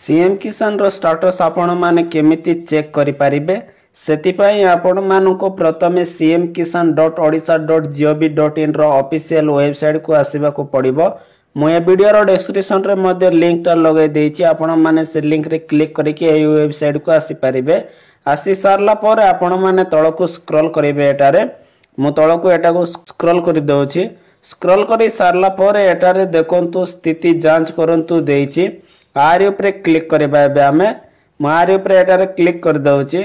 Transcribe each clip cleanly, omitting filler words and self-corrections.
CM किसान रो status आपण माने केमिति चेक करि परिबे सेतिपई आपण मानको प्रथमे cmkisan.odisha.gov.in रो ऑफिशियल वेबसाइट को आसीबा को पड़िबो। मु ए वीडियो रो डिस्क्रिप्शन रे मध्ये लिंक टा लगे देछि, आपण माने से लिंक रे क्लिक करके ए वेबसाइट को आसी परिबे। आसी सारला पर आपण माने तळ को स्क्रॉल करिवे। एटारे मु तळ को एटा को स्क्रॉल करि दउछि। स्क्रॉल करि सारला पर एटारे देखंतु स्थिति जांच करंतु देछि। आर ऊपर क्लिक करबा आमे आर ऊपर एटारे क्लिक कर दउछि।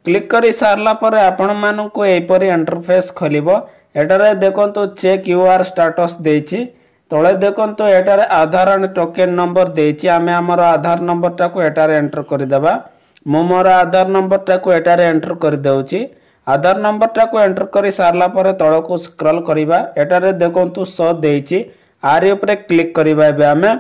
क्लिक करी सारला पर आपण मानको एपरि इंटरफेस खोलिबो। एटारे देखंतु चेक यूआर स्टेटस देछि। तळे देखंतु एटारे आधार एंड टोकन नंबर देछि। आमे हमर आधार नंबर टा को एटारे एंटर कर देबा। मो मोर आधार नंबर टा को एटारे एंटर कर दउछि। आधार नंबर टा को एंटर करी सारला पर तळ को स्क्रॉल करिबा। एटारे देखंतु 100 देछि। आर ऊपर क्लिक करबा आमे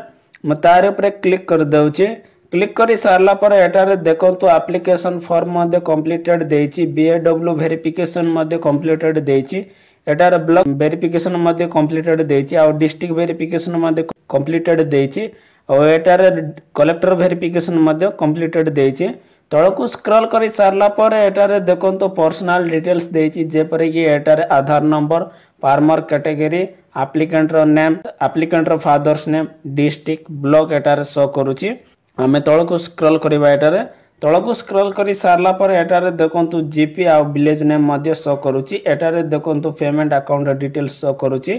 तार ऊपर क्लिक कर दउछि। क्लिक करी सारला पर एटारे देखंतु एप्लीकेशन फॉर्म मध्ये कंप्लीटेड देछि। बीएडब्ल्यू वेरिफिकेशन मध्ये कंप्लीटेड देछि। एटारे ब्लॉक वेरिफिकेशन मध्ये कंप्लीटेड देछि आ डिस्ट्रिक्ट वेरिफिकेशन मध्ये कंप्लीटेड देछि और एटारे कलेक्टर वेरिफिकेशन मध्ये कंप्लीटेड देछि। तळकु स्क्रॉल करी सारला पर एटारे देखंतु पर्सनल डिटेल्स देछि, जेपरे कि एटारे Aadhaar number, farmer category, applicant रो नेम, एप्लिकेंट रो फादर्स नेम, डिस्ट्रिक्ट, ब्लॉक एटारे शो करूछि। आमे तळकु स्क्रॉल करिबा। एटारे तळकु स्क्रॉल करी सारला पर एटारे देखंतु जीपी आ विलेज नेम मध्ये शो करूछि। एटारे देखंतु पेमेंट अकाउंट डिटेल्स शो करूछि।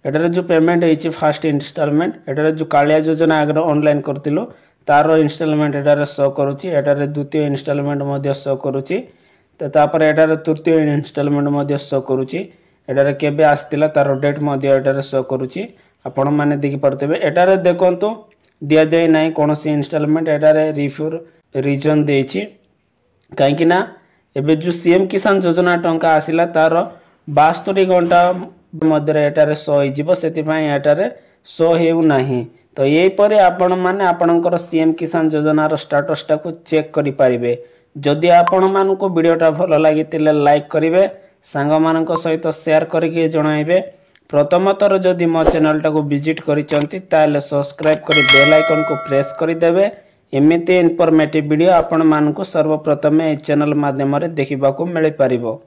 एटारे जो पेमेंट हेछि फर्स्ट इंस्टॉलमेंट, एटारे जो कालिया योजना आगर ऑनलाइन करतिलो तारो इंस्टॉलमेंट एटारे शो करूछि। एटारे द्वितीय इंस्टॉलमेंट मध्ये शो करूछि। तापर एटारे तृतीय इंस्टॉलमेंट मध्ये शो करूछि। एटारे केबे आस्तिला तारो डेट मध्ये एटारे शो करूछि। आपण माने देखि पड़तबे। एटारे देखंतु दिया जाय नाही कोनोसी इंस्टॉलमेंट। एटारे रिफ्यूर रीजन देछि काहेकि ना एबे जो सीएम किसान योजना टंका आसिला तारो 72 घंटा मध्ये एटारे शो होई जिवो, सेति पई एटारे शो हेउ नाही। तो एई परे आपण माने आपनकर सीएम किसान योजना रो स्टेटस टा को चेक करि परिबे। जदि आपण मानको वीडियोटा भलो लागितिले लाइक करिवे, सांग मानको सहित शेयर करके जणाइबे। प्रथम थर जदि मो चैनल टा को विजिट करिसंती ताले सब्सक्राइब करी बेल आइकन को प्रेस करि देबे। एमिति इन्फॉर्मेटिव वीडियो आपण मानको सर्वप्रथमे ए चैनल माध्यम रे देखिबा को मिलि परिबो।